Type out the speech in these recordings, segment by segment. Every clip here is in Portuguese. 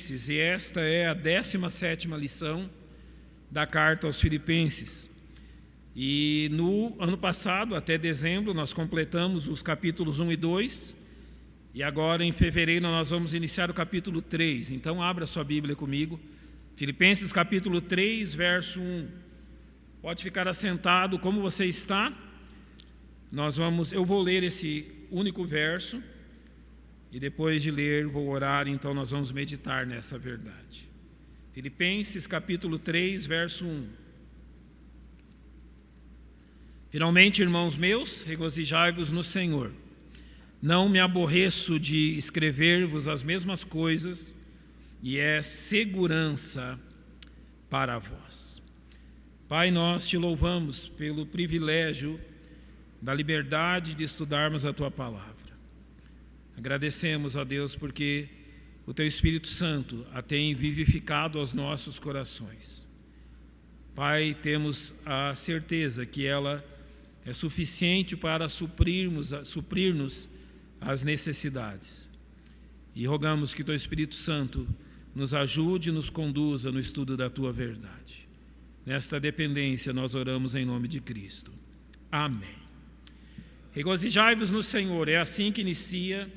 Filipenses, e esta é a 17ª lição da carta aos Filipenses. E no ano passado, até dezembro, nós completamos os capítulos 1 e 2, e agora em fevereiro nós vamos iniciar o capítulo 3. Então abra sua Bíblia comigo, Filipenses capítulo 3, verso 1. Pode ficar assentado como você está. Eu vou ler esse único verso, e depois de ler vou orar, então nós vamos meditar nessa verdade. Filipenses capítulo 3, verso 1. Finalmente, irmãos meus, regozijai-vos no Senhor. Não me aborreço de escrever-vos as mesmas coisas, e é segurança para vós. Pai, nós te louvamos pelo privilégio da liberdade de estudarmos a Tua Palavra. Agradecemos a Deus porque o Teu Espírito Santo a tem vivificado aos nossos corações. Pai, temos a certeza que ela é suficiente para suprir-nos as necessidades. E rogamos que Teu Espírito Santo nos ajude e nos conduza no estudo da Tua verdade. Nesta dependência nós oramos em nome de Cristo. Amém. Regozijai-vos no Senhor, é assim que inicia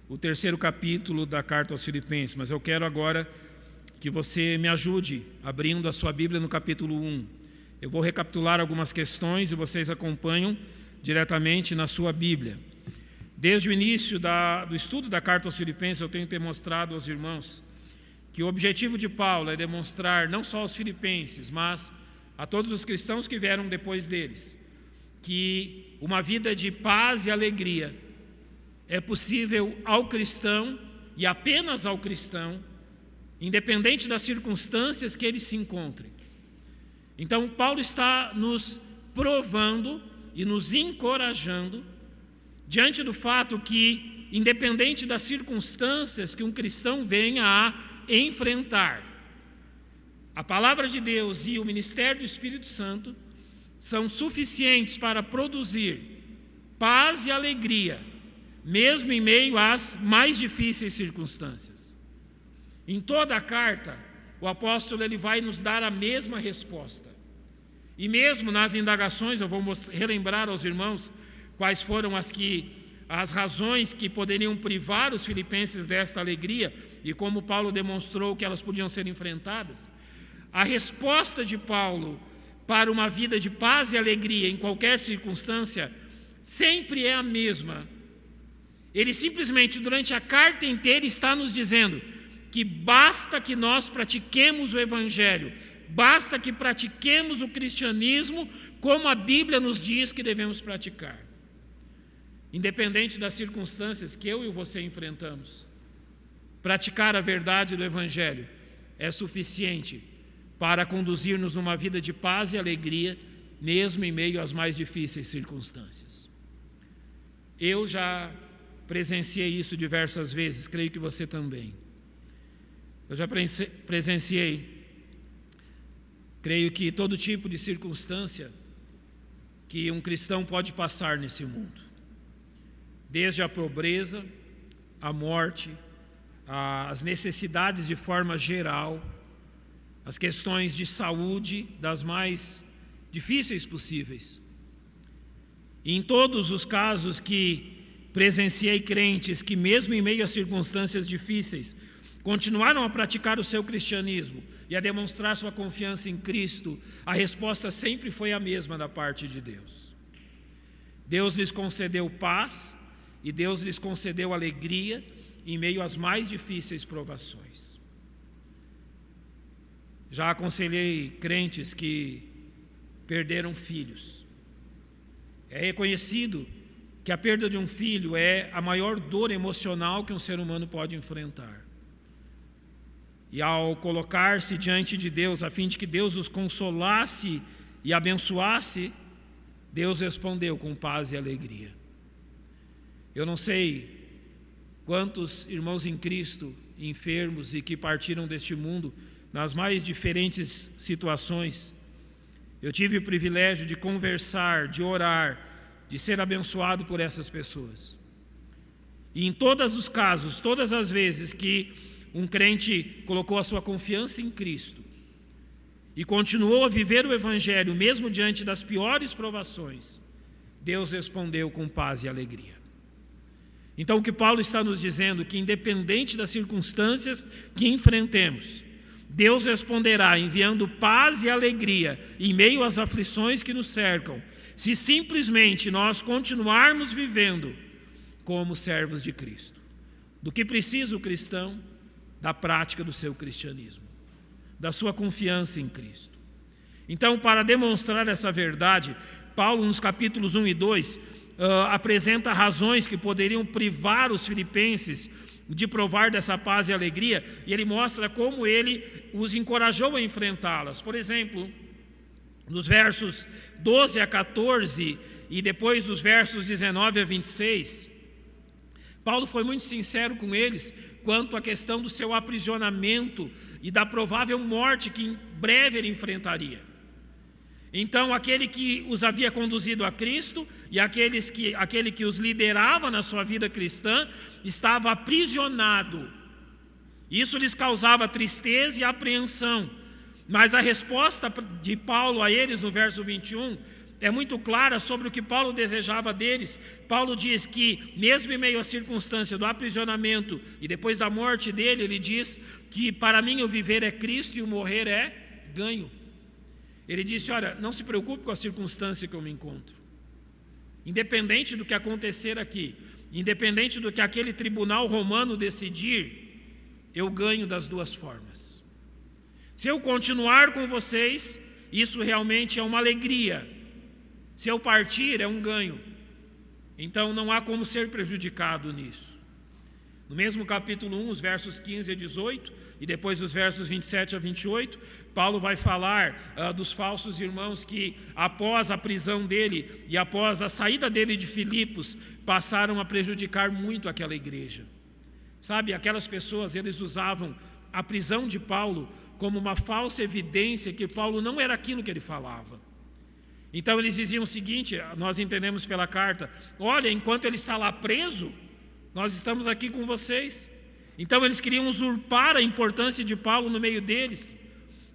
o 3º capítulo da carta aos Filipenses, mas eu quero agora que você me ajude abrindo a sua Bíblia no capítulo 1. Eu vou recapitular algumas questões e vocês acompanham diretamente na sua Bíblia. Desde o início do estudo da carta aos Filipenses, eu tenho demonstrado aos irmãos que o objetivo de Paulo é demonstrar não só aos filipenses, mas a todos os cristãos que vieram depois deles, que uma vida de paz e alegria é possível ao cristão e apenas ao cristão, independente das circunstâncias que ele se encontre. Então, Paulo está nos provando e nos encorajando diante do fato que, independente das circunstâncias que um cristão venha a enfrentar, a palavra de Deus e o ministério do Espírito Santo são suficientes para produzir paz e alegria, mesmo em meio às mais difíceis circunstâncias. Em toda a carta, o apóstolo ele vai nos dar a mesma resposta. E mesmo nas indagações, eu vou relembrar aos irmãos quais foram as razões que poderiam privar os filipenses desta alegria e como Paulo demonstrou que elas podiam ser enfrentadas. A resposta de Paulo para uma vida de paz e alegria em qualquer circunstância sempre é a mesma. Ele simplesmente, durante a carta inteira, está nos dizendo que basta que nós pratiquemos o Evangelho, basta que pratiquemos o cristianismo como a Bíblia nos diz que devemos praticar. Independente das circunstâncias que eu e você enfrentamos, praticar a verdade do Evangelho é suficiente para conduzir-nos numa vida de paz e alegria, mesmo em meio às mais difíceis circunstâncias. Eu já presenciei isso diversas vezes, creio que você também. Eu já presenciei, creio que todo tipo de circunstância que um cristão pode passar nesse mundo. Desde a pobreza, a morte, as necessidades de forma geral, as questões de saúde das mais difíceis possíveis. E em todos os casos que presenciei crentes que mesmo em meio a circunstâncias difíceis continuaram a praticar o seu cristianismo e a demonstrar sua confiança em Cristo, a resposta sempre foi a mesma da parte de Deus. Deus lhes concedeu paz e Deus lhes concedeu alegria em meio às mais difíceis provações. Já aconselhei crentes que perderam filhos. É reconhecido que a perda de um filho é a maior dor emocional que um ser humano pode enfrentar. E ao colocar-se diante de Deus, a fim de que Deus os consolasse e abençoasse, Deus respondeu com paz e alegria. Eu não sei quantos irmãos em Cristo, enfermos e que partiram deste mundo nas mais diferentes situações, eu tive o privilégio de conversar, de orar, de ser abençoado por essas pessoas. E em todos os casos, todas as vezes que um crente colocou a sua confiança em Cristo e continuou a viver o Evangelho, mesmo diante das piores provações, Deus respondeu com paz e alegria. Então o que Paulo está nos dizendo, que independente das circunstâncias que enfrentemos, Deus responderá enviando paz e alegria em meio às aflições que nos cercam, se simplesmente nós continuarmos vivendo como servos de Cristo. Do que precisa o cristão? Da prática do seu cristianismo, da sua confiança em Cristo. Então, para demonstrar essa verdade, Paulo, nos capítulos 1 e 2, apresenta razões que poderiam privar os filipenses de provar dessa paz e alegria, e ele mostra como ele os encorajou a enfrentá-las. Por exemplo, nos versos 12 a 14 e depois dos versos 19 a 26, Paulo foi muito sincero com eles quanto à questão do seu aprisionamento e da provável morte que em breve ele enfrentaria. Então, aquele que os havia conduzido a Cristo e aquele que os liderava na sua vida cristã estava aprisionado. Isso lhes causava tristeza e apreensão. Mas a resposta de Paulo a eles no verso 21 é muito clara sobre o que Paulo desejava deles. Paulo diz que, mesmo em meio à circunstância do aprisionamento e depois da morte dele, ele diz que para mim o viver é Cristo e o morrer é ganho. Ele disse, olha, não se preocupe com a circunstância que eu me encontro. Independente do que acontecer aqui, independente do que aquele tribunal romano decidir, eu ganho das duas formas. Se eu continuar com vocês, isso realmente é uma alegria. Se eu partir, é um ganho. Então não há como ser prejudicado nisso. No mesmo capítulo 1, os versos 15 a 18, e depois os versos 27 a 28, Paulo vai falar dos falsos irmãos que, após a prisão dele e após a saída dele de Filipos, passaram a prejudicar muito aquela igreja. Sabe, aquelas pessoas, eles usavam a prisão de Paulo como uma falsa evidência que Paulo não era aquilo que ele falava. Então eles diziam o seguinte, nós entendemos pela carta, olha, enquanto ele está lá preso, nós estamos aqui com vocês. Então eles queriam usurpar a importância de Paulo no meio deles.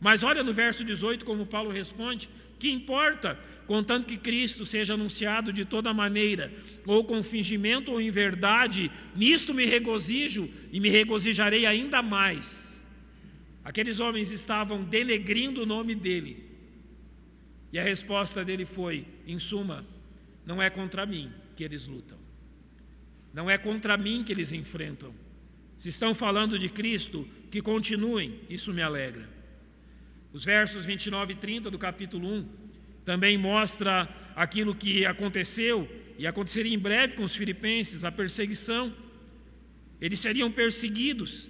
Mas olha no verso 18 como Paulo responde, que importa, contanto que Cristo seja anunciado de toda maneira, ou com fingimento ou em verdade, nisto me regozijo e me regozijarei ainda mais. Aqueles homens estavam denegrindo o nome dele. E a resposta dele foi, em suma, não é contra mim que eles lutam. Não é contra mim que eles enfrentam. Se estão falando de Cristo, que continuem, isso me alegra. Os versos 29 e 30 do capítulo 1 também mostra aquilo que aconteceu e aconteceria em breve com os filipenses, a perseguição. Eles seriam perseguidos.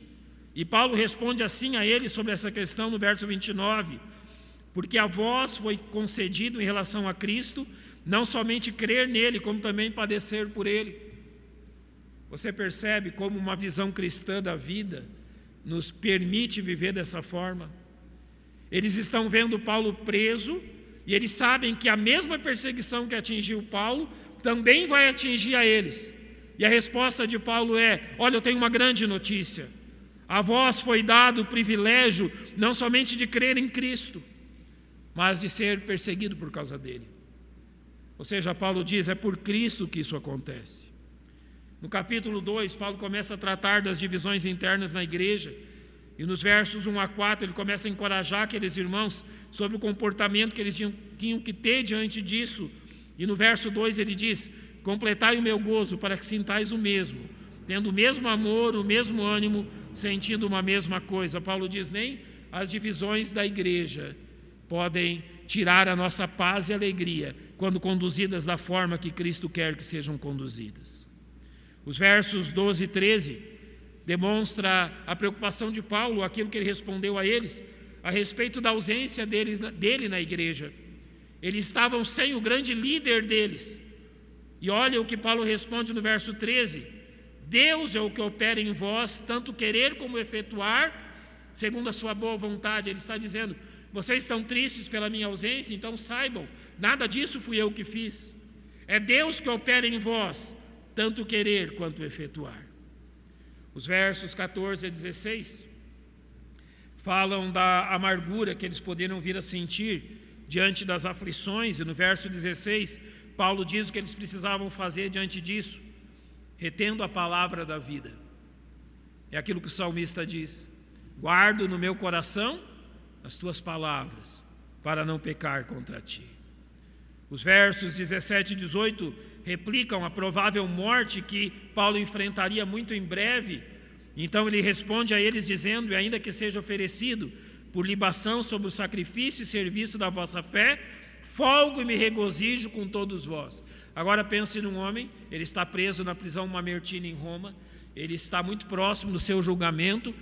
E Paulo responde assim a eles sobre essa questão no verso 29, porque a vós foi concedido em relação a Cristo, não somente crer nele, como também padecer por ele. Você percebe como uma visão cristã da vida nos permite viver dessa forma? Eles estão vendo Paulo preso e eles sabem que a mesma perseguição que atingiu Paulo também vai atingir a eles. E a resposta de Paulo é, olha, eu tenho uma grande notícia. A vós foi dado o privilégio não somente de crer em Cristo, mas de ser perseguido por causa dele. Ou seja, Paulo diz, é por Cristo que isso acontece. No capítulo 2, Paulo começa a tratar das divisões internas na igreja, e nos versos 1 a 4 ele começa a encorajar aqueles irmãos sobre o comportamento que eles tinham que ter diante disso. E no verso 2 ele diz, completai o meu gozo para que sintais o mesmo, tendo o mesmo amor, o mesmo ânimo, sentindo uma mesma coisa. Paulo diz, nem as divisões da igreja podem tirar a nossa paz e alegria quando conduzidas da forma que Cristo quer que sejam conduzidas. Os versos 12 e 13 demonstra a preocupação de Paulo, aquilo que ele respondeu a eles, a respeito da ausência dele na igreja. Eles estavam sem o grande líder deles. E olha o que Paulo responde no verso 13, Deus é o que opera em vós, tanto querer como efetuar, segundo a sua boa vontade. Ele está dizendo, vocês estão tristes pela minha ausência, então saibam, nada disso fui eu que fiz. É Deus que opera em vós, tanto querer quanto efetuar. Os versos 14 a 16 falam da amargura que eles poderiam vir a sentir diante das aflições, e no verso 16, Paulo diz o que eles precisavam fazer diante disso, retendo a palavra da vida. É aquilo que o salmista diz: guardo no meu coração as tuas palavras, para não pecar contra ti. Os versos 17 e 18 replicam a provável morte que Paulo enfrentaria muito em breve. Então ele responde a eles dizendo: e ainda que seja oferecido por libação sobre o sacrifício e serviço da vossa fé, folgo e me regozijo com todos vós. Agora pense num homem, ele está preso na prisão Mamertina em Roma, ele está muito próximo do seu julgamento.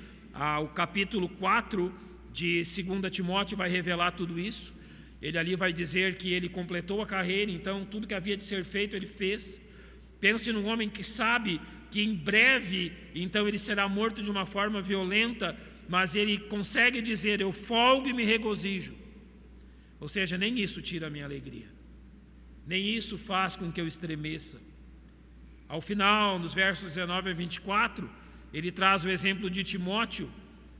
O capítulo 4 de 2 Timóteo vai revelar tudo isso. Ele ali vai dizer que ele completou a carreira, então tudo que havia de ser feito ele fez. Pense num homem que sabe que em breve, então, ele será morto de uma forma violenta, mas ele consegue dizer: eu folgo e me regozijo. Ou seja, nem isso tira a minha alegria, nem isso faz com que eu estremeça. Ao final, nos versos 19 a 24, ele traz o exemplo de Timóteo,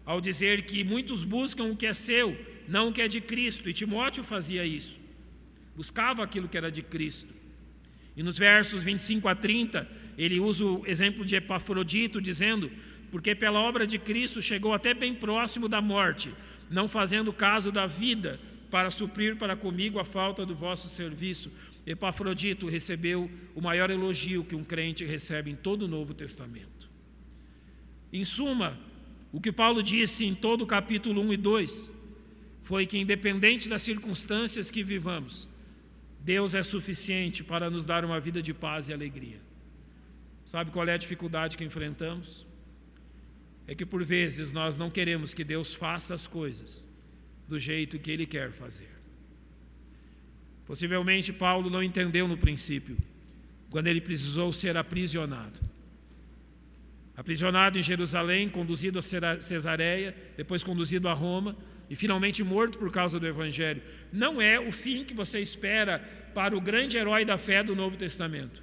ao dizer que muitos buscam o que é seu, não o que é de Cristo, e Timóteo fazia isso, buscava aquilo que era de Cristo. E nos versos 25 a 30, ele usa o exemplo de Epafrodito, dizendo: porque pela obra de Cristo chegou até bem próximo da morte, não fazendo caso da vida, para suprir para comigo a falta do vosso serviço. Epafrodito recebeu o maior elogio que um crente recebe em todo o Novo Testamento. Em suma, o que Paulo disse em todo o capítulo 1 e 2 foi que, independente das circunstâncias que vivamos, Deus é suficiente para nos dar uma vida de paz e alegria. Sabe qual é a dificuldade que enfrentamos? É que por vezes nós não queremos que Deus faça as coisas do jeito que Ele quer fazer. Possivelmente Paulo não entendeu no princípio, quando ele precisou ser aprisionado. Aprisionado em Jerusalém, conduzido a Cesareia, depois conduzido a Roma, e finalmente morto por causa do Evangelho. Não é o fim que você espera para o grande herói da fé do Novo Testamento.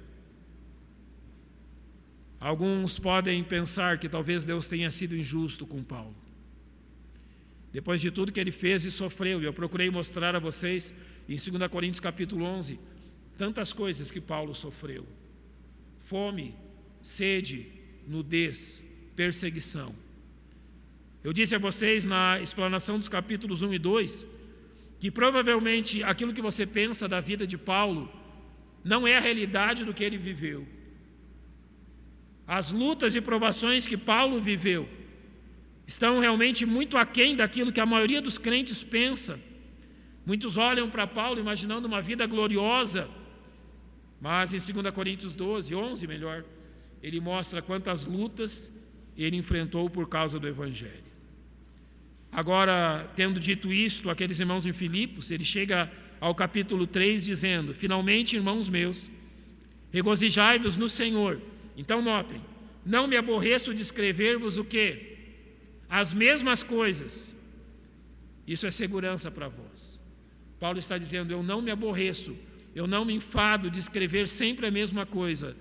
Alguns podem pensar que talvez Deus tenha sido injusto com Paulo. Depois de tudo que ele fez e sofreu, e eu procurei mostrar a vocês em 2 Coríntios capítulo 11, tantas coisas que Paulo sofreu: fome, sede, nudez, perseguição. Eu disse a vocês na explanação dos capítulos 1 e 2 que provavelmente aquilo que você pensa da vida de Paulo não é a realidade do que ele viveu. As lutas e provações que Paulo viveu estão realmente muito aquém daquilo que a maioria dos crentes pensa. Muitos olham para Paulo imaginando uma vida gloriosa, mas em 2 Coríntios 11, ele mostra quantas lutas ele enfrentou por causa do Evangelho. Agora, tendo dito isto, aqueles irmãos em Filipos, ele chega ao capítulo 3 dizendo: finalmente, irmãos meus, regozijai-vos no Senhor. Então notem, não me aborreço de escrever-vos o quê? As mesmas coisas. Isso é segurança para vós. Paulo está dizendo: eu não me aborreço, eu não me enfado de escrever sempre a mesma coisa.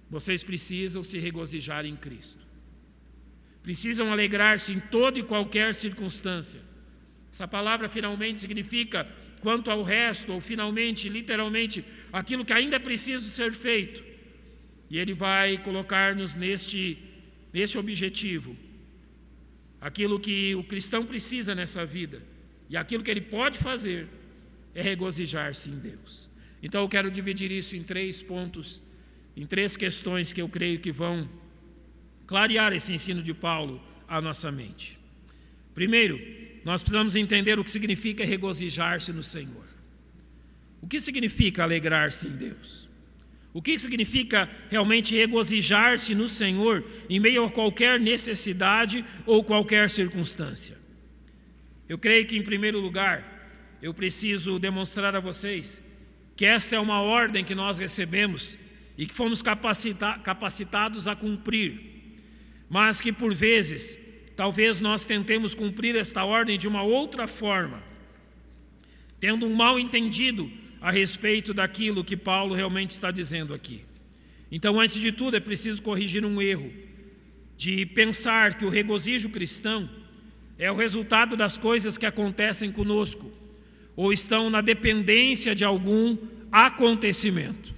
Vocês precisam se regozijar em Cristo. Precisam alegrar-se em toda e qualquer circunstância. Essa palavra finalmente significa quanto ao resto, ou finalmente, literalmente, aquilo que ainda é preciso ser feito. E ele vai colocar-nos neste objetivo. Aquilo que o cristão precisa nessa vida, e aquilo que ele pode fazer, é regozijar-se em Deus. Então eu quero dividir isso em 3 pontos, em 3 questões que eu creio que vão clarear esse ensino de Paulo à nossa mente. Primeiro, nós precisamos entender o que significa regozijar-se no Senhor. O que significa alegrar-se em Deus? O que significa realmente regozijar-se no Senhor em meio a qualquer necessidade ou qualquer circunstância? Eu creio que, em primeiro lugar, eu preciso demonstrar a vocês que esta é uma ordem que nós recebemos e que fomos capacitados a cumprir, mas que por vezes, talvez nós tentemos cumprir esta ordem de uma outra forma, tendo um mal entendido a respeito daquilo que Paulo realmente está dizendo aqui. Então, antes de tudo, é preciso corrigir um erro. de pensar que o regozijo cristão é o resultado das coisas que acontecem conosco, ou estão na dependência de algum acontecimento.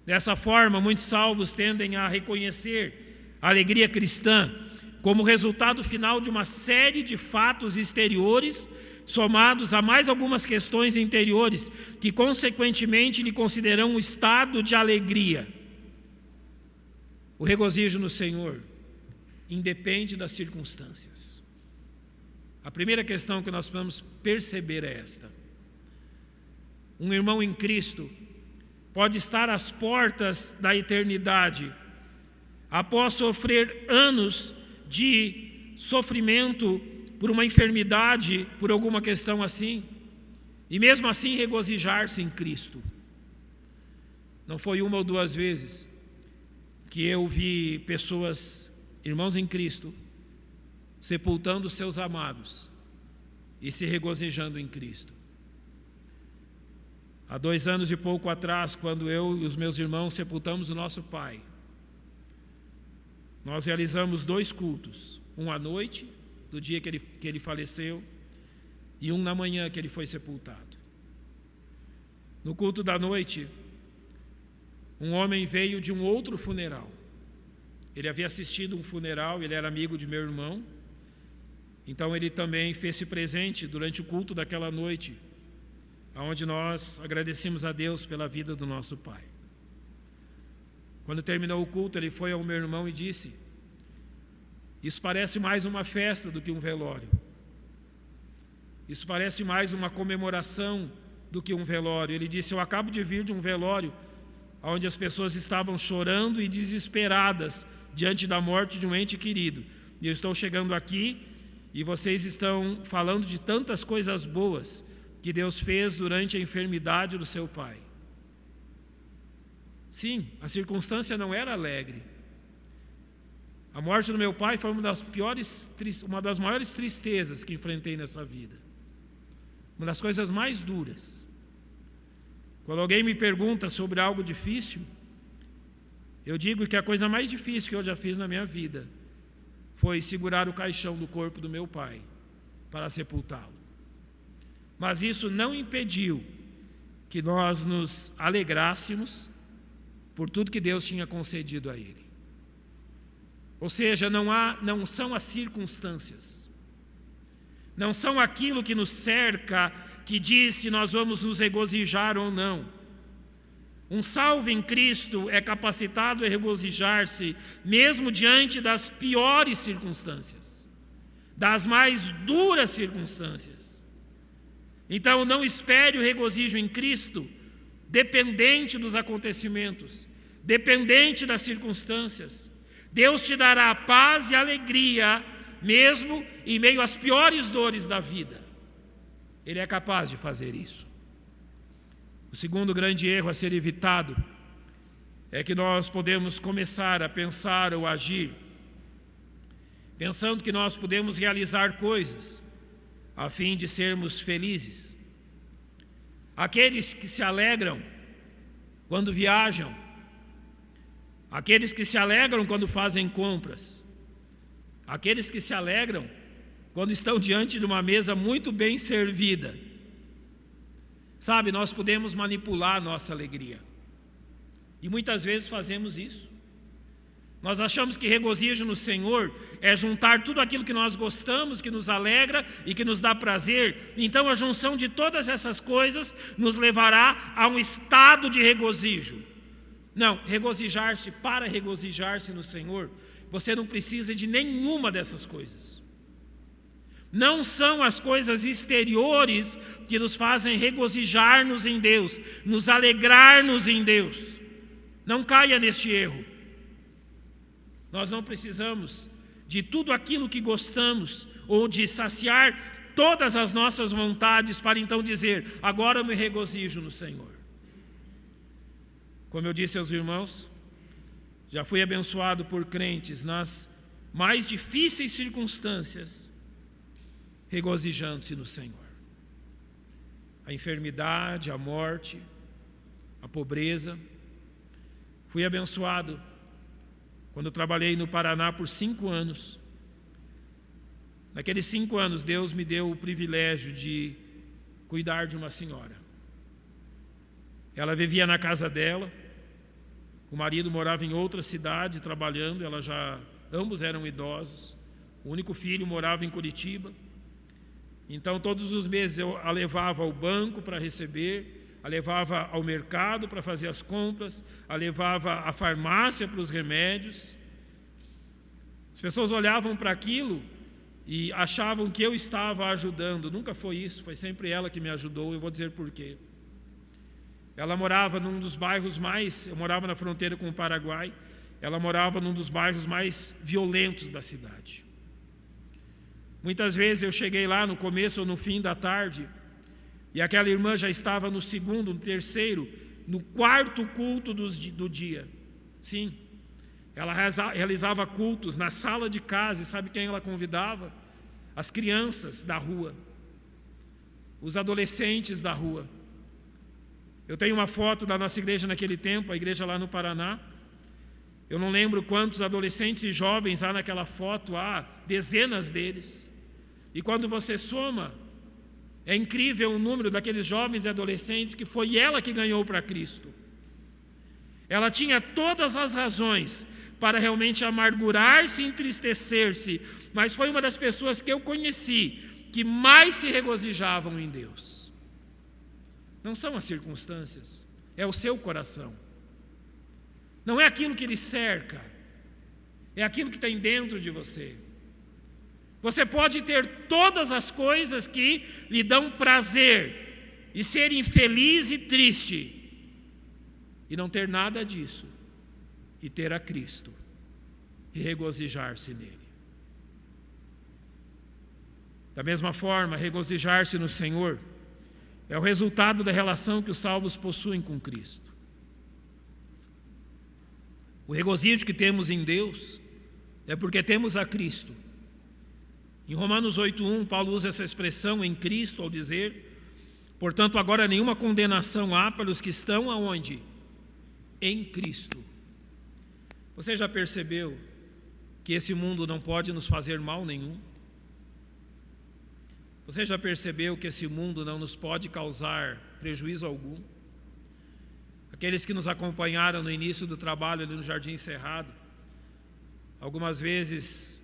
Dessa forma, muitos salvos tendem a reconhecer a alegria cristã como resultado final de uma série de fatos exteriores, somados a mais algumas questões interiores, que consequentemente lhe consideram um estado de alegria. O regozijo no Senhor independe das circunstâncias. A primeira questão que nós vamos perceber é esta: um irmão em Cristo pode estar às portas da eternidade, após sofrer anos de sofrimento por uma enfermidade, por alguma questão assim, e mesmo assim regozijar-se em Cristo. Não foi uma ou duas vezes que eu vi pessoas, irmãos em Cristo, sepultando seus amados e se regozijando em Cristo. Há 2 anos e pouco atrás, quando eu e os meus irmãos sepultamos o nosso pai, nós realizamos 2 cultos, um à noite, do dia que ele faleceu, e um na manhã que ele foi sepultado. No culto da noite, um homem veio de um outro funeral. Ele havia assistido um funeral, ele era amigo de meu irmão, então ele também fez-se presente durante o culto daquela noite, onde nós agradecemos a Deus pela vida do nosso pai. Quando terminou o culto, ele foi ao meu irmão e disse: isso parece mais uma festa do que um velório. Isso parece mais uma comemoração do que um velório. Ele disse: eu acabo de vir de um velório onde as pessoas estavam chorando e desesperadas diante da morte de um ente querido. E eu estou chegando aqui e vocês estão falando de tantas coisas boas que Deus fez durante a enfermidade do seu pai. Sim, a circunstância não era alegre. A morte do meu pai foi uma das maiores tristezas que enfrentei nessa vida. Uma das coisas mais duras. Quando alguém me pergunta sobre algo difícil, eu digo que a coisa mais difícil que eu já fiz na minha vida foi segurar o caixão do corpo do meu pai para sepultá-lo. Mas isso não impediu que nós nos alegrássemos por tudo que Deus tinha concedido a ele. Ou seja, não são as circunstâncias, não são aquilo que nos cerca que diz se nós vamos nos regozijar ou não. Um salvo em Cristo é capacitado a regozijar-se mesmo diante das piores circunstâncias, das mais duras circunstâncias. Então não espere o regozijo em Cristo dependente dos acontecimentos, dependente das circunstâncias. Deus te dará paz e alegria mesmo em meio às piores dores da vida. Ele é capaz de fazer isso. O segundo grande erro a ser evitado é que nós podemos começar a pensar ou agir pensando que nós podemos realizar coisas a fim de sermos felizes. Aqueles que se alegram quando viajam, aqueles que se alegram quando fazem compras, aqueles que se alegram quando estão diante de uma mesa muito bem servida. Sabe, nós podemos manipular a nossa alegria. E muitas vezes fazemos isso. Nós achamos que regozijo no Senhor é juntar tudo aquilo que nós gostamos, que nos alegra e que nos dá prazer. Então a junção de todas essas coisas nos levará a um estado de regozijo. Não, para regozijar-se no Senhor, você não precisa de nenhuma dessas coisas. Não são as coisas exteriores que nos fazem regozijar-nos em Deus, nos alegrar-nos em Deus. Não caia neste erro. Nós não precisamos de tudo aquilo que gostamos ou de saciar todas as nossas vontades para então dizer: agora eu me regozijo no Senhor. Como eu disse aos irmãos, já fui abençoado por crentes nas mais difíceis circunstâncias, regozijando-se no Senhor. A enfermidade, a morte, a pobreza. Fui abençoado quando eu trabalhei no Paraná por 5 anos. Naqueles 5 anos, Deus me deu o privilégio de cuidar de uma senhora. Ela vivia na casa dela, o marido morava em outra cidade trabalhando, ambos eram idosos. O único filho morava em Curitiba. Então, todos os meses eu a levava ao banco para receber, a levava ao mercado para fazer as compras, a levava à farmácia para os remédios. As pessoas olhavam para aquilo e achavam que eu estava ajudando. Nunca foi isso, foi sempre ela que me ajudou. Eu vou dizer por quê. Ela morava num dos bairros eu morava na fronteira com o Paraguai, ela morava num dos bairros mais violentos da cidade. Muitas vezes eu cheguei lá no começo ou no fim da tarde, e aquela irmã já estava no segundo, no terceiro, no quarto culto do dia. Sim, ela realizava cultos na sala de casa, e sabe quem ela convidava? As crianças da rua, os adolescentes da rua. Eu tenho uma foto da nossa igreja naquele tempo, a igreja lá no Paraná. Eu não lembro quantos adolescentes e jovens há naquela foto, há dezenas deles. E quando você soma, é incrível o número daqueles jovens e adolescentes que foi ela que ganhou para Cristo. Ela tinha todas as razões para realmente amargurar-se e entristecer-se, mas foi uma das pessoas que eu conheci que mais se regozijavam em Deus. Não são as circunstâncias, é o seu coração. Não é aquilo que lhe cerca, é aquilo que tem dentro de você. Você pode ter todas as coisas que lhe dão prazer e ser infeliz e triste, e não ter nada disso, e ter a Cristo e regozijar-se nele. Da mesma forma, regozijar-se no Senhor é o resultado da relação que os salvos possuem com Cristo. O regozijo que temos em Deus é porque temos a Cristo. Em Romanos 8:1, Paulo usa essa expressão em Cristo ao dizer: portanto, agora nenhuma condenação há para os que estão aonde? Em Cristo. Você já percebeu que esse mundo não pode nos fazer mal nenhum? Você já percebeu que esse mundo não nos pode causar prejuízo algum? Aqueles que nos acompanharam no início do trabalho ali no Jardim Cerrado, algumas vezes,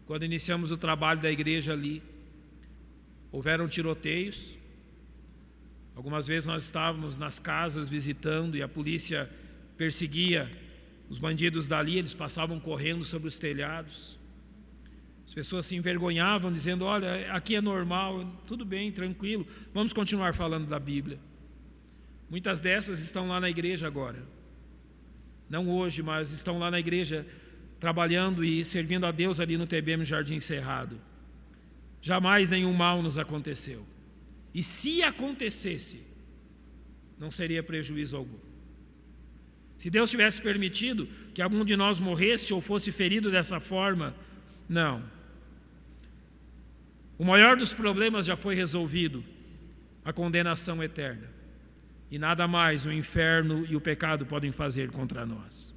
quando iniciamos o trabalho da igreja ali, houveram tiroteios. Algumas vezes nós estávamos nas casas visitando e a polícia perseguia os bandidos dali, eles passavam correndo sobre os telhados. As pessoas se envergonhavam, dizendo: olha, aqui é normal, tudo bem, tranquilo, vamos continuar falando da Bíblia. Muitas dessas estão lá na igreja agora. Não hoje, mas estão lá na igreja, trabalhando e servindo a Deus ali no TBM Jardim Cerrado. Jamais nenhum mal nos aconteceu. E se acontecesse, não seria prejuízo algum. Se Deus tivesse permitido que algum de nós morresse ou fosse ferido dessa forma, não. O maior dos problemas já foi resolvido, a condenação eterna. E nada mais o inferno e o pecado podem fazer contra nós.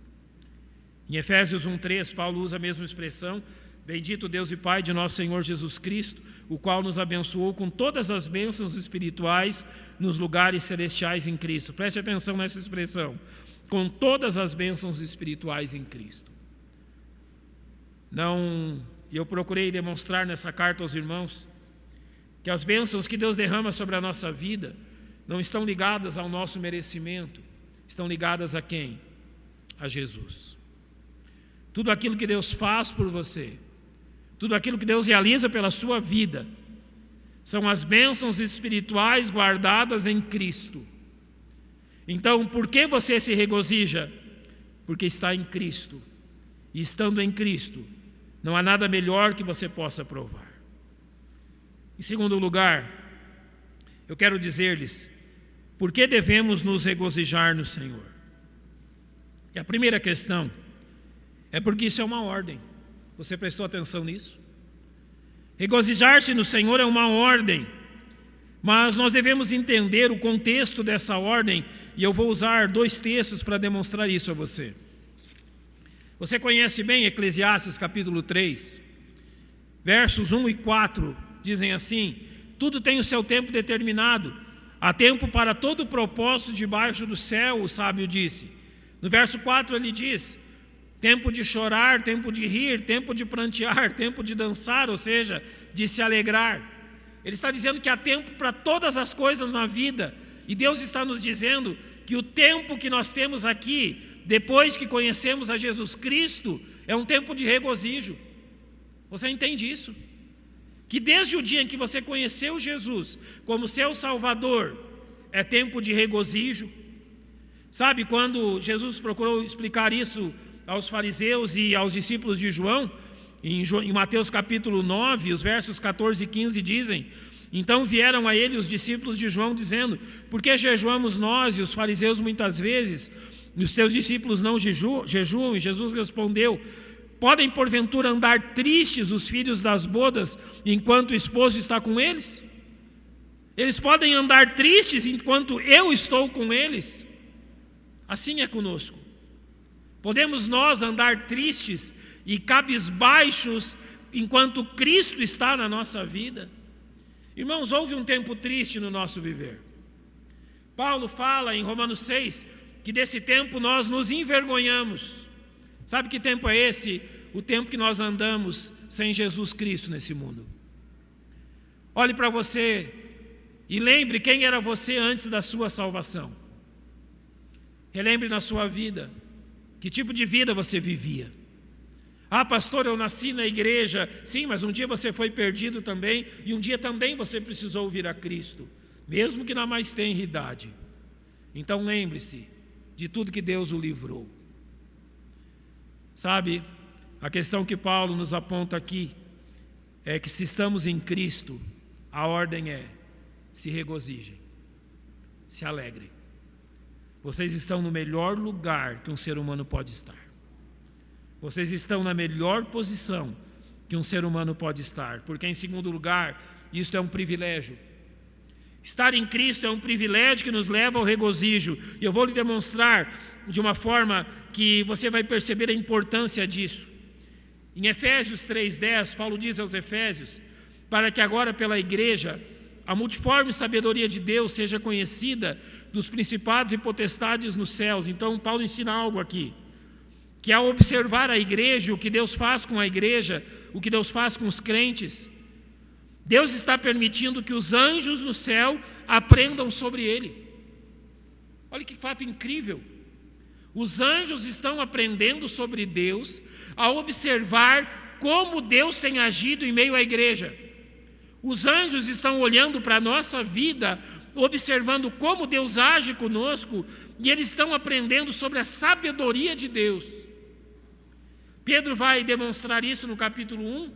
Em Efésios 1:3, Paulo usa a mesma expressão: bendito Deus e Pai de nosso Senhor Jesus Cristo, o qual nos abençoou com todas as bênçãos espirituais nos lugares celestiais em Cristo. Preste atenção nessa expressão: com todas as bênçãos espirituais em Cristo. E eu procurei demonstrar nessa carta aos irmãos que as bênçãos que Deus derrama sobre a nossa vida não estão ligadas ao nosso merecimento, estão ligadas a quem? A Jesus. Tudo aquilo que Deus faz por você, tudo aquilo que Deus realiza pela sua vida, são as bênçãos espirituais guardadas em Cristo. Então, por que você se regozija? Porque está em Cristo. E estando em Cristo, não há nada melhor que você possa provar. Em segundo lugar, eu quero dizer-lhes por que devemos nos regozijar no Senhor. E a primeira questão é porque isso é uma ordem. Você prestou atenção nisso? Regozijar-se no Senhor é uma ordem, mas nós devemos entender o contexto dessa ordem, e eu vou usar 2 textos para demonstrar isso a você. Você conhece bem Eclesiastes capítulo 3, versos 1 e 4, dizem assim: tudo tem o seu tempo determinado, há tempo para todo propósito debaixo do céu, o sábio disse. No verso 4 ele diz: tempo de chorar, tempo de rir, tempo de prantear, tempo de dançar, ou seja, de se alegrar. Ele está dizendo que há tempo para todas as coisas na vida, e Deus está nos dizendo que o tempo que nós temos aqui, depois que conhecemos a Jesus Cristo, é um tempo de regozijo. Você entende isso? Que desde o dia em que você conheceu Jesus como seu Salvador, é tempo de regozijo. Sabe, quando Jesus procurou explicar isso aos fariseus e aos discípulos de João, em Mateus capítulo 9, os versos 14 e 15 dizem: então vieram a ele os discípulos de João dizendo: por que jejuamos nós e os fariseus muitas vezes, e os teus discípulos não jejuam? E Jesus respondeu: podem porventura andar tristes os filhos das bodas enquanto o esposo está com eles? Eles podem andar tristes enquanto eu estou com eles? Assim é conosco. Podemos nós andar tristes e cabisbaixos enquanto Cristo está na nossa vida? Irmãos, houve um tempo triste no nosso viver. Paulo fala em Romanos 6 que desse tempo nós nos envergonhamos. Sabe que tempo é esse? O tempo que nós andamos sem Jesus Cristo nesse mundo. Olhe para você e lembre quem era você antes da sua salvação. Relembre na sua vida que tipo de vida você vivia. Ah, pastor, eu nasci na igreja. Sim, mas um dia você foi perdido também, e um dia também você precisou vir a Cristo, mesmo que na mais tenra idade. Então lembre-se de tudo que Deus o livrou. Sabe, a questão que Paulo nos aponta aqui é que se estamos em Cristo, a ordem é: se regozijem, se alegrem. Vocês estão no melhor lugar que um ser humano pode estar. Vocês estão na melhor posição que um ser humano pode estar, porque em segundo lugar, isto é um privilégio. Estar em Cristo é um privilégio que nos leva ao regozijo, e eu vou lhe demonstrar de uma forma que você vai perceber a importância disso. Em Efésios 3:10, Paulo diz aos Efésios: para que agora pela igreja a multiforme sabedoria de Deus seja conhecida dos principados e potestades nos céus. Então Paulo ensina algo aqui, que ao observar a igreja, o que Deus faz com a igreja, o que Deus faz com os crentes, Deus está permitindo que os anjos no céu aprendam sobre ele. Olha que fato incrível. Os anjos estão aprendendo sobre Deus ao observar como Deus tem agido em meio à igreja. Os anjos estão olhando para a nossa vida, observando como Deus age conosco, e eles estão aprendendo sobre a sabedoria de Deus. Pedro vai demonstrar isso no capítulo 1,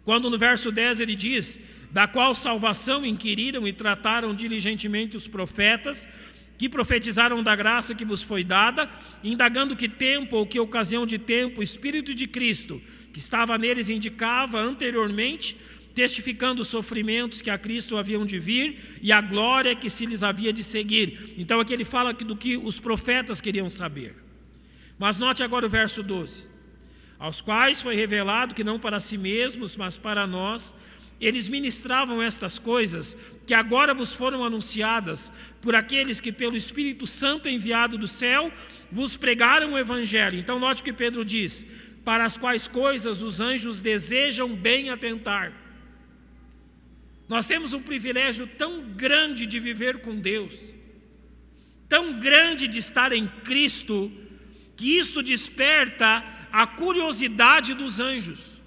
quando no verso 10 ele diz: da qual salvação inquiriram e trataram diligentemente os profetas, que profetizaram da graça que vos foi dada, indagando que tempo ou que ocasião de tempo o Espírito de Cristo, que estava neles, indicava anteriormente, testificando os sofrimentos que a Cristo haviam de vir e a glória que se lhes havia de seguir. Então aqui ele fala do que os profetas queriam saber. Mas note agora o verso 12: aos quais foi revelado que não para si mesmos, mas para nós, eles ministravam estas coisas que agora vos foram anunciadas por aqueles que pelo Espírito Santo enviado do céu vos pregaram o Evangelho. Então note o que Pedro diz: para as quais coisas os anjos desejam bem atentar. Nós temos um privilégio tão grande de viver com Deus, tão grande de estar em Cristo, que isto desperta a curiosidade dos anjos.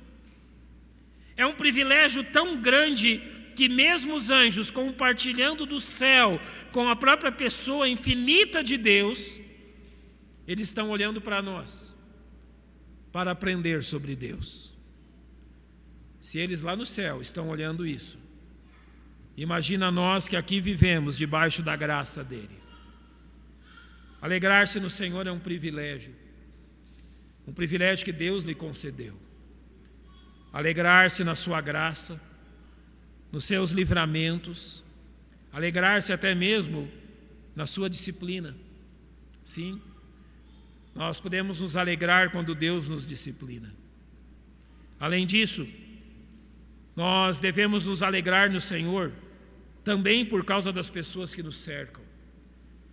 É um privilégio tão grande que mesmo os anjos, compartilhando do céu com a própria pessoa infinita de Deus, eles estão olhando para nós, para aprender sobre Deus. Se eles lá no céu estão olhando isso, imagina nós que aqui vivemos debaixo da graça dele. Alegrar-se no Senhor é um privilégio que Deus lhe concedeu. Alegrar-se na sua graça, nos seus livramentos, alegrar-se até mesmo na sua disciplina. Sim, Nós podemos nos alegrar quando Deus nos disciplina. Além disso, nós devemos nos alegrar no Senhor também por causa das pessoas que nos cercam.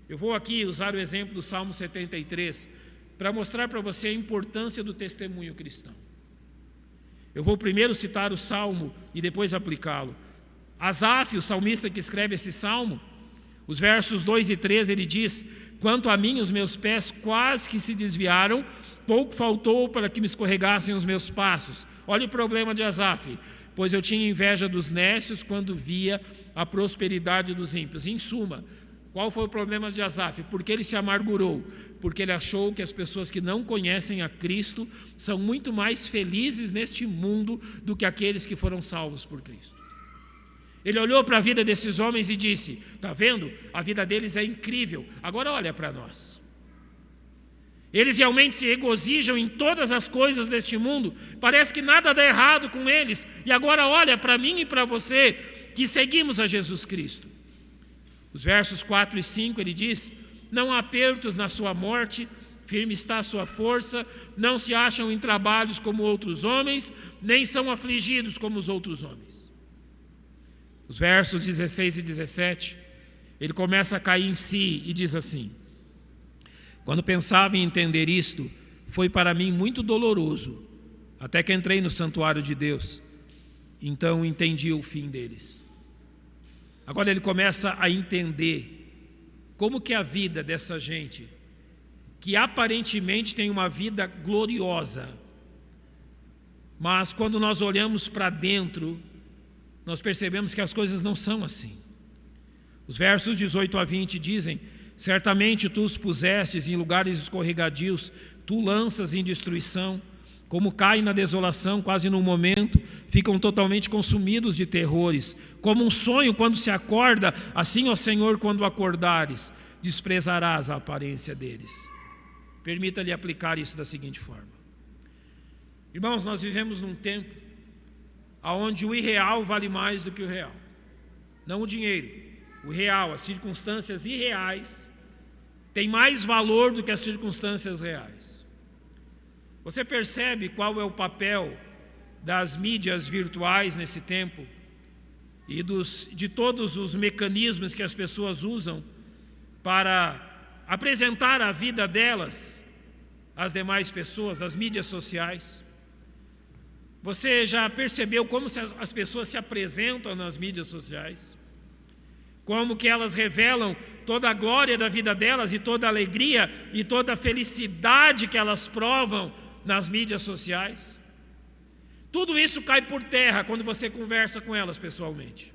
Eu vou aqui usar o exemplo do Salmo 73 para mostrar para você a importância do testemunho cristão. Eu vou primeiro citar o Salmo e depois aplicá-lo. Asaf, o salmista que escreve esse Salmo, os versos 2 e 3, ele diz: quanto a mim, os meus pés quase que se desviaram, pouco faltou para que me escorregassem os meus passos. Olha o problema de Asaf: pois eu tinha inveja dos nécios quando via a prosperidade dos ímpios. Em suma, qual foi o problema de Asaf? Porque ele se amargurou, porque ele achou que as pessoas que não conhecem a Cristo são muito mais felizes neste mundo do que aqueles que foram salvos por Cristo. Ele olhou para a vida desses homens e disse: está vendo? A vida deles é incrível, agora olha para nós. Eles realmente se regozijam em todas as coisas deste mundo, parece que nada dá errado com eles, e agora olha para mim e para você, que seguimos a Jesus Cristo. Os versos 4 e 5 ele diz: não há apertos na sua morte, firme está a sua força, não se acham em trabalhos como outros homens, nem são afligidos como os outros homens. Os versos 16 e 17, ele começa a cair em si e diz assim: quando pensava em entender isto, foi para mim muito doloroso, até que entrei no santuário de Deus, então entendi o fim deles. Agora ele começa a entender como que a vida dessa gente, que aparentemente tem uma vida gloriosa, mas quando nós olhamos para dentro, nós percebemos que as coisas não são assim. Os versos 18 a 20 dizem: certamente tu os pusestes em lugares escorregadios, tu lanças em destruição, como caem na desolação, quase num momento, ficam totalmente consumidos de terrores. Como um sonho quando se acorda, assim, ó Senhor, quando acordares, desprezarás a aparência deles. Permita-lhe aplicar isso da seguinte forma. Irmãos, nós vivemos num tempo onde o irreal vale mais do que o real. Não o dinheiro, o real, as circunstâncias irreais têm mais valor do que as circunstâncias reais. Você percebe qual é o papel das mídias virtuais nesse tempo e de todos os mecanismos que as pessoas usam para apresentar a vida delas às demais pessoas, às mídias sociais? Você já percebeu como as pessoas se apresentam nas mídias sociais? Como que elas revelam toda a glória da vida delas e toda a alegria e toda a felicidade que elas provam nas mídias sociais? Tudo isso cai por terra quando você conversa com elas pessoalmente.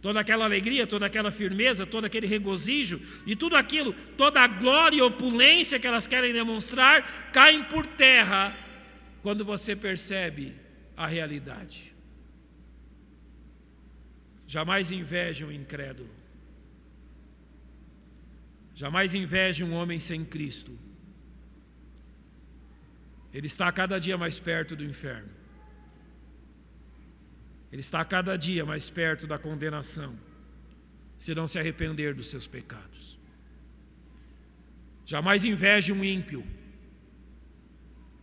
Toda aquela alegria, toda aquela firmeza, todo aquele regozijo e tudo aquilo, toda a glória e opulência que elas querem demonstrar, caem por terra quando você percebe a realidade. Jamais inveje um incrédulo. Jamais inveje um homem sem Cristo. Ele está cada dia mais perto do inferno. Ele está cada dia mais perto da condenação, se não se arrepender dos seus pecados. Jamais inveje um ímpio.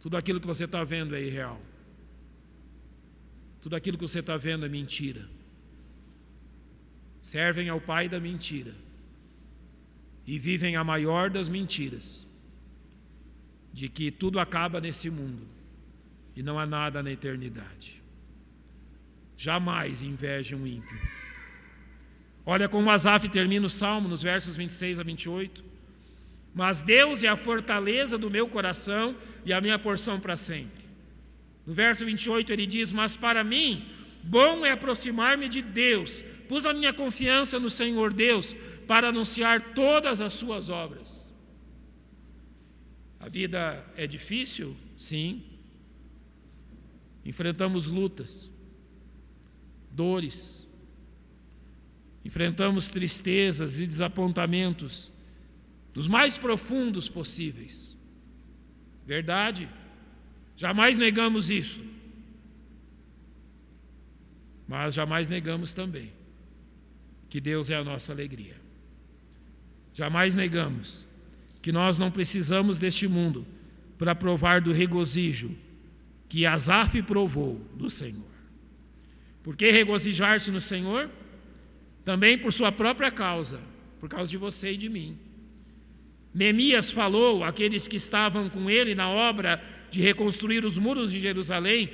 Tudo aquilo que você está vendo é irreal. Tudo aquilo que você está vendo é mentira. Servem ao pai da mentira e vivem a maior das mentiras, de que tudo acaba nesse mundo e não há nada na eternidade. Jamais inveje um ímpio. Olha como Asaf termina o Salmo nos versos 26 a 28. Mas Deus é a fortaleza do meu coração e a minha porção para sempre. No verso 28 ele diz: mas para mim, bom é aproximar-me de Deus. Pus a minha confiança no Senhor Deus para anunciar todas as suas obras. A vida é difícil? Sim. Enfrentamos lutas, dores, enfrentamos tristezas e desapontamentos dos mais profundos possíveis. Verdade? Jamais negamos isso. Mas jamais negamos também que Deus é a nossa alegria. Jamais negamos que nós não precisamos deste mundo para provar do regozijo que Asaf provou do Senhor. Por que regozijar-se no Senhor? Também por sua própria causa, por causa de você e de mim. Neemias falou àqueles que estavam com ele na obra de reconstruir os muros de Jerusalém,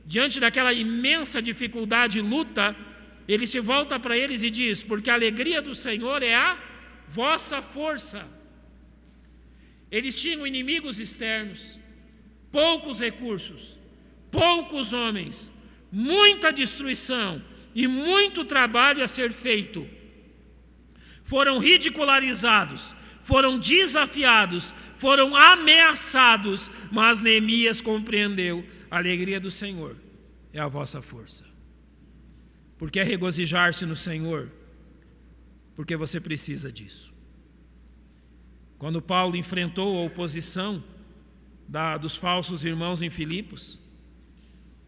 diante daquela imensa dificuldade e luta, ele se volta para eles e diz: porque a alegria do Senhor é a vossa força. Eles tinham inimigos externos, poucos recursos, poucos homens, muita destruição e muito trabalho a ser feito. Foram ridicularizados, foram desafiados, foram ameaçados, mas Neemias compreendeu: a alegria do Senhor é a vossa força. Por que regozijar-se no Senhor? Porque você precisa disso. Quando Paulo enfrentou a oposição dos falsos irmãos em Filipos,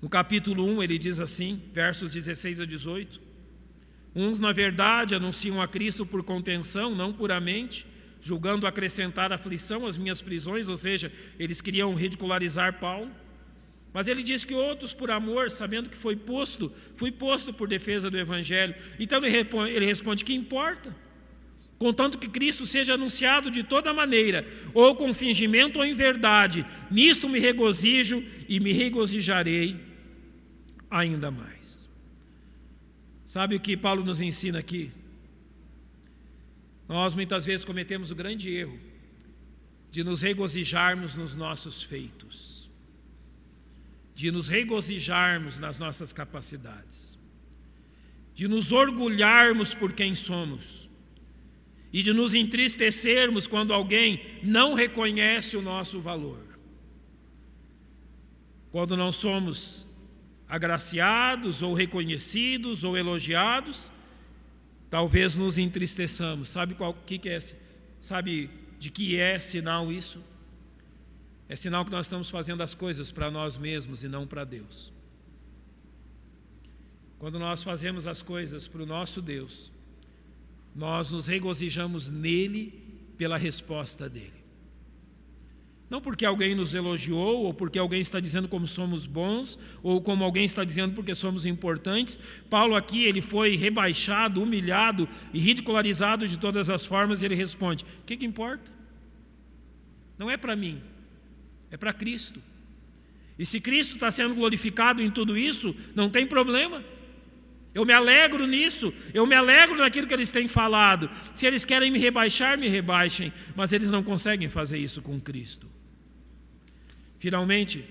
no capítulo 1 ele diz assim, versos 16 a 18: uns na verdade anunciam a Cristo por contenção, não puramente, julgando acrescentar aflição às minhas prisões, ou seja, eles queriam ridicularizar Paulo. Mas ele diz que outros por amor, sabendo que fui posto por defesa do Evangelho. Então ele responde: que importa? Contanto que Cristo seja anunciado de toda maneira, ou com fingimento ou em verdade, nisto me regozijo e me regozijarei ainda mais. Sabe o que Paulo nos ensina aqui? Nós muitas vezes cometemos o grande erro de nos regozijarmos nos nossos feitos, de nos regozijarmos nas nossas capacidades, de nos orgulharmos por quem somos e de nos entristecermos quando alguém não reconhece o nosso valor. Quando não somos agraciados ou reconhecidos ou elogiados, talvez nos entristeçamos. Sabe sabe de que é sinal isso? É sinal que nós estamos fazendo as coisas para nós mesmos e não para Deus. Quando nós fazemos as coisas para o nosso Deus, nós nos regozijamos nele pela resposta dele. Não porque alguém nos elogiou, ou porque alguém está dizendo como somos bons, ou como alguém está dizendo porque somos importantes. Paulo aqui, ele foi rebaixado, humilhado e ridicularizado de todas as formas, e ele responde: o que importa? Não é para mim, é para Cristo. E se Cristo está sendo glorificado em tudo isso, não tem problema. Eu me alegro nisso, eu me alegro naquilo que eles têm falado. Se eles querem me rebaixar, me rebaixem, mas eles não conseguem fazer isso com Cristo. Finalmente,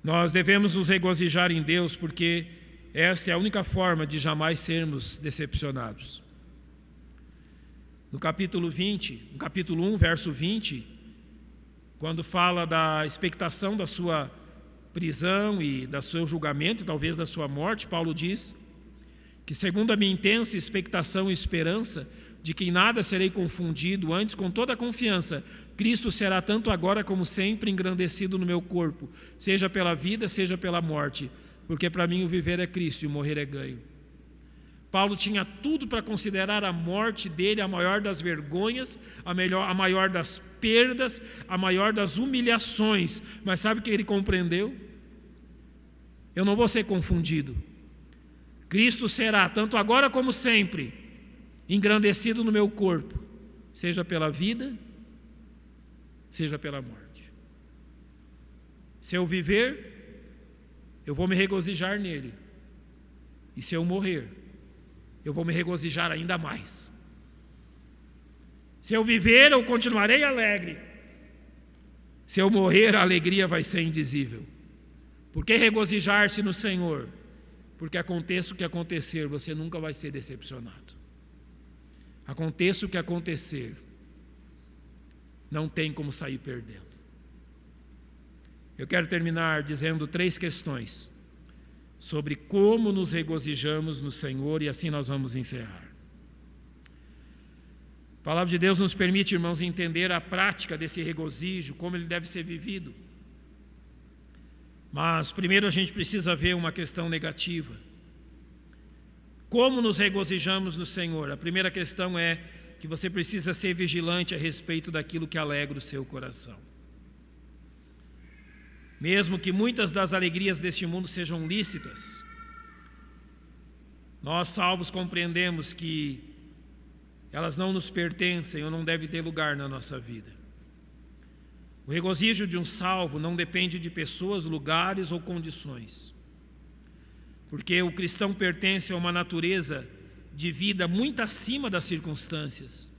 nós devemos nos regozijar em Deus, porque esta é a única forma de jamais sermos decepcionados. No capítulo 1, verso 20, quando fala da expectação da sua prisão e do seu julgamento, e talvez da sua morte, Paulo diz que, segundo a minha intensa expectação e esperança de que em nada serei confundido, antes com toda a confiança, Cristo será tanto agora como sempre engrandecido no meu corpo, seja pela vida, seja pela morte, porque para mim o viver é Cristo e o morrer é ganho. Paulo tinha tudo para considerar a morte dele a maior das vergonhas, a maior das perdas, a maior das humilhações, mas sabe o que ele compreendeu? Eu não vou ser confundido. Cristo será, tanto agora como sempre, engrandecido no meu corpo, seja pela vida, seja pela morte. Se eu viver, eu vou me regozijar nele. E se eu morrer, eu vou me regozijar ainda mais. Se eu viver, eu continuarei alegre. Se eu morrer, a alegria vai ser indizível. Por que regozijar-se no Senhor? Porque aconteça o que acontecer, você nunca vai ser decepcionado. Aconteça o que acontecer, não tem como sair perdendo. Eu quero terminar dizendo 3 questões sobre como nos regozijamos no Senhor, e assim nós vamos encerrar. A palavra de Deus nos permite, irmãos, entender a prática desse regozijo, como ele deve ser vivido. Mas primeiro a gente precisa ver uma questão negativa. Como nos regozijamos no Senhor? A primeira questão é que você precisa ser vigilante a respeito daquilo que alegra o seu coração. Mesmo que muitas das alegrias deste mundo sejam lícitas, nós salvos compreendemos que elas não nos pertencem ou não devem ter lugar na nossa vida. O regozijo de um salvo não depende de pessoas, lugares ou condições, porque o cristão pertence a uma natureza de vida muito acima das circunstâncias,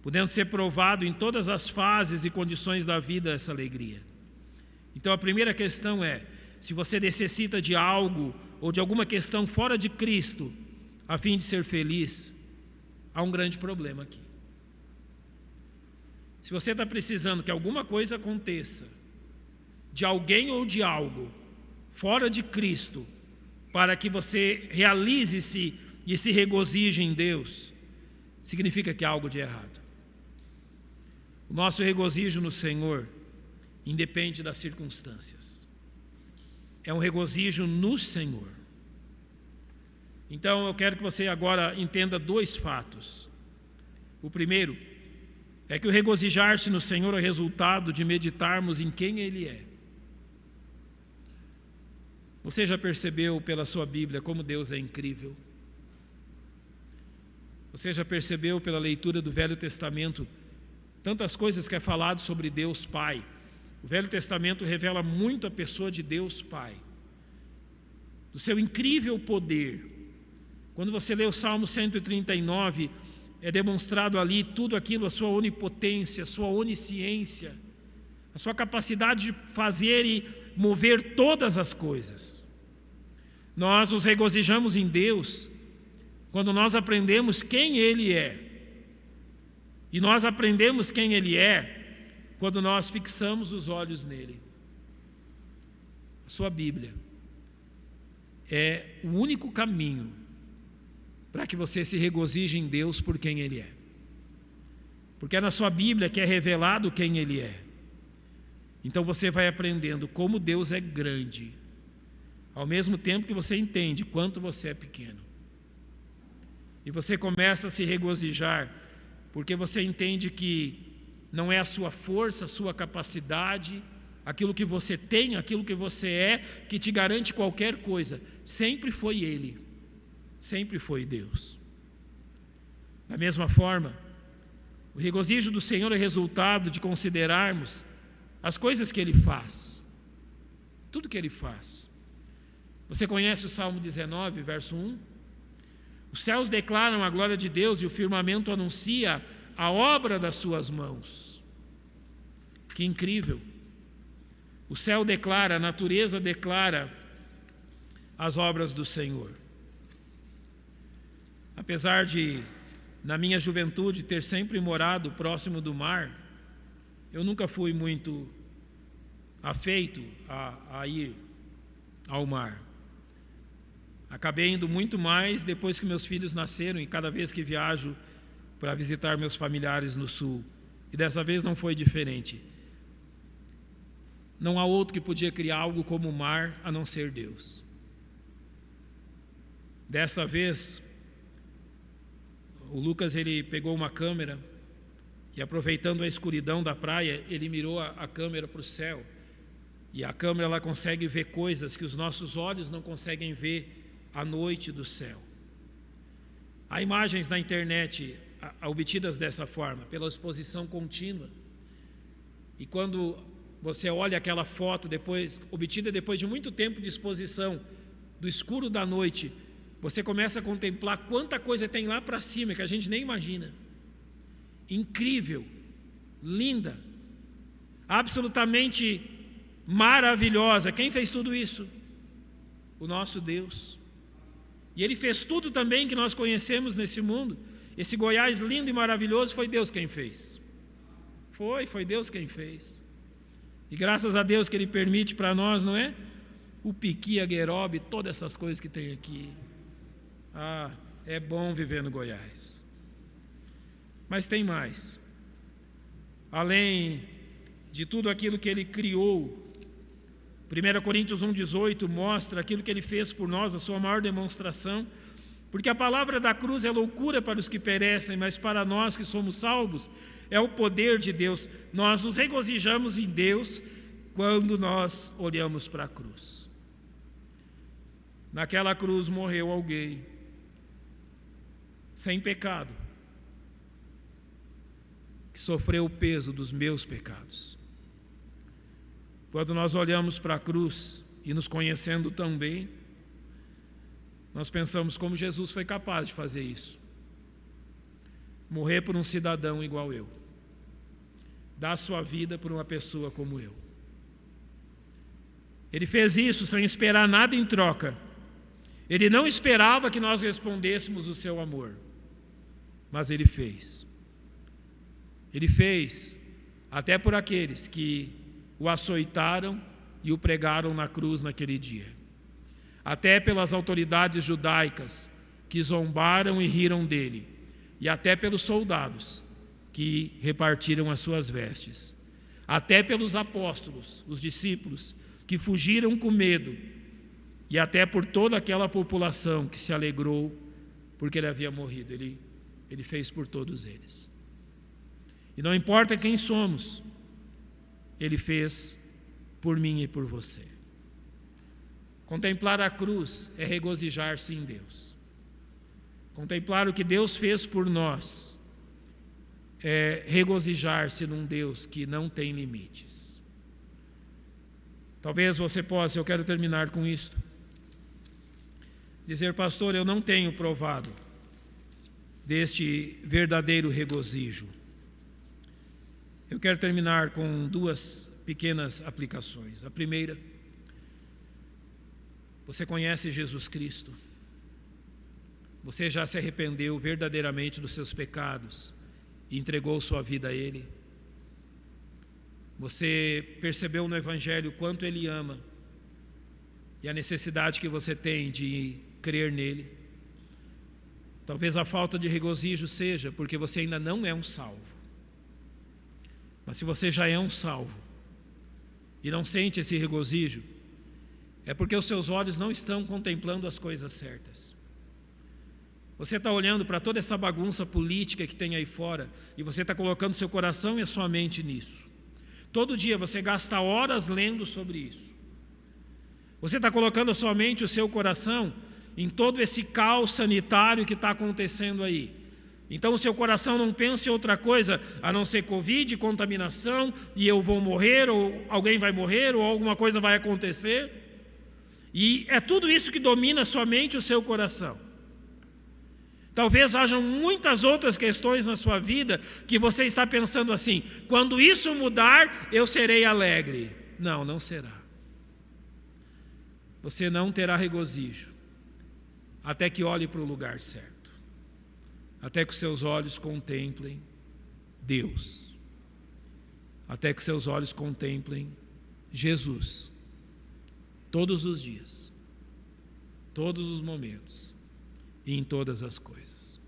podendo ser provado em todas as fases e condições da vida essa alegria. Então a primeira questão é, se você necessita de algo ou de alguma questão fora de Cristo a fim de ser feliz, há um grande problema aqui. Se você está precisando que alguma coisa aconteça, de alguém ou de algo, fora de Cristo, para que você realize-se e se regozije em Deus, significa que há algo de errado. O nosso regozijo no Senhor independe das circunstâncias. É um regozijo no Senhor. Então eu quero que você agora entenda dois fatos. O primeiro é que o regozijar-se no Senhor é resultado de meditarmos em quem Ele é. Você já percebeu pela sua Bíblia como Deus é incrível? Você já percebeu pela leitura do Velho Testamento tantas coisas que é falado sobre Deus Pai? O Velho Testamento revela muito a pessoa de Deus Pai, do seu incrível poder. Quando você lê o Salmo 139, é demonstrado ali tudo aquilo, a sua onipotência, a sua onisciência, a sua capacidade de fazer e mover todas as coisas. Nós nos regozijamos em Deus quando nós aprendemos quem Ele é. E nós aprendemos quem Ele é quando nós fixamos os olhos nele. A sua Bíblia é o único caminho para que você se regozije em Deus por quem Ele é. Porque é na sua Bíblia que é revelado quem Ele é. Então você vai aprendendo como Deus é grande, ao mesmo tempo que você entende quanto você é pequeno. E você começa a se regozijar, porque você entende que não é a sua força, a sua capacidade, aquilo que você tem, aquilo que você é, que te garante qualquer coisa. Sempre foi Ele, sempre foi Deus. Da mesma forma, o regozijo do Senhor é resultado de considerarmos as coisas que Ele faz, tudo que Ele faz. Você conhece o Salmo 19, verso 1? Os céus declaram a glória de Deus e o firmamento anuncia a obra das suas mãos. Que incrível! O céu declara, a natureza declara as obras do Senhor. Apesar de, na minha juventude, ter sempre morado próximo do mar, eu nunca fui muito afeito a ir ao mar. Acabei indo muito mais depois que meus filhos nasceram e cada vez que viajo para visitar meus familiares no sul. E dessa vez não foi diferente. Não há outro que podia criar algo como o mar a não ser Deus. Dessa vez, o Lucas ele pegou uma câmera e, aproveitando a escuridão da praia, ele mirou a câmera para o céu. E a câmera ela consegue ver coisas que os nossos olhos não conseguem ver à noite do céu. Há imagens na internet obtidas dessa forma, pela exposição contínua. E quando você olha aquela foto obtida depois de muito tempo de exposição, do escuro da noite, você começa a contemplar quanta coisa tem lá para cima que a gente nem imagina. Incrível, linda, absolutamente maravilhosa. Quem fez tudo isso? O nosso Deus. E Ele fez tudo também que nós conhecemos nesse mundo. Esse Goiás lindo e maravilhoso foi Deus quem fez. Foi Deus quem fez. E graças a Deus que Ele permite para nós, não é? O piqui, a guerobe, todas essas coisas que tem aqui. É bom viver no Goiás. Mas tem mais. Além de tudo aquilo que Ele criou, 1 Coríntios 1,18 mostra aquilo que Ele fez por nós, a sua maior demonstração, Porque a palavra da cruz é loucura para os que perecem, mas para nós que somos salvos, é o poder de Deus. Nós nos regozijamos em Deus quando nós olhamos para a cruz. Naquela cruz morreu alguém sem pecado, que sofreu o peso dos meus pecados. Quando nós olhamos para a cruz e nos conhecendo tão bem, nós pensamos como Jesus foi capaz de fazer isso. Morrer por um cidadão igual eu. Dar sua vida por uma pessoa como eu. Ele fez isso sem esperar nada em troca. Ele não esperava que nós respondêssemos o seu amor. Mas ele fez. Ele fez até por aqueles que o açoitaram e o pregaram na cruz naquele dia. Até pelas autoridades judaicas que zombaram e riram dele, e até pelos soldados que repartiram as suas vestes, até pelos apóstolos, os discípulos, que fugiram com medo, e até por toda aquela população que se alegrou porque ele havia morrido. Ele fez por todos eles. E não importa quem somos, ele fez por mim e por você. Contemplar a cruz é regozijar-se em Deus. Contemplar o que Deus fez por nós é regozijar-se num Deus que não tem limites. Talvez você possa, eu quero terminar com isto, dizer: pastor, eu não tenho provado deste verdadeiro regozijo. Eu quero terminar com duas pequenas aplicações. A primeira: você conhece Jesus Cristo? Você já se arrependeu verdadeiramente dos seus pecados e entregou sua vida a Ele? Você percebeu no Evangelho quanto Ele ama e a necessidade que você tem de crer nele? Talvez a falta de regozijo seja porque você ainda não é um salvo. Mas se você já é um salvo e não sente esse regozijo, é porque os seus olhos não estão contemplando as coisas certas. Você está olhando para toda essa bagunça política que tem aí fora e você está colocando seu coração e a sua mente nisso. Todo dia você gasta horas lendo sobre isso. Você está colocando a sua mente e o seu coração em todo esse caos sanitário que está acontecendo aí. Então o seu coração não pensa em outra coisa a não ser Covid, contaminação, e eu vou morrer, ou alguém vai morrer, ou alguma coisa vai acontecer. E é tudo isso que domina a sua mente e o seu coração. Talvez hajam muitas outras questões na sua vida que você está pensando assim: quando isso mudar, eu serei alegre. Não, não será. Você não terá regozijo até que olhe para o lugar certo, até que os seus olhos contemplem Deus, até que os seus olhos contemplem Jesus, todos os dias, todos os momentos e em todas as coisas.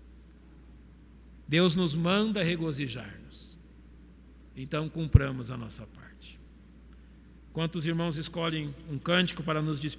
Deus nos manda regozijar-nos, então cumpramos a nossa parte. Quantos irmãos escolhem um cântico para nos despedir?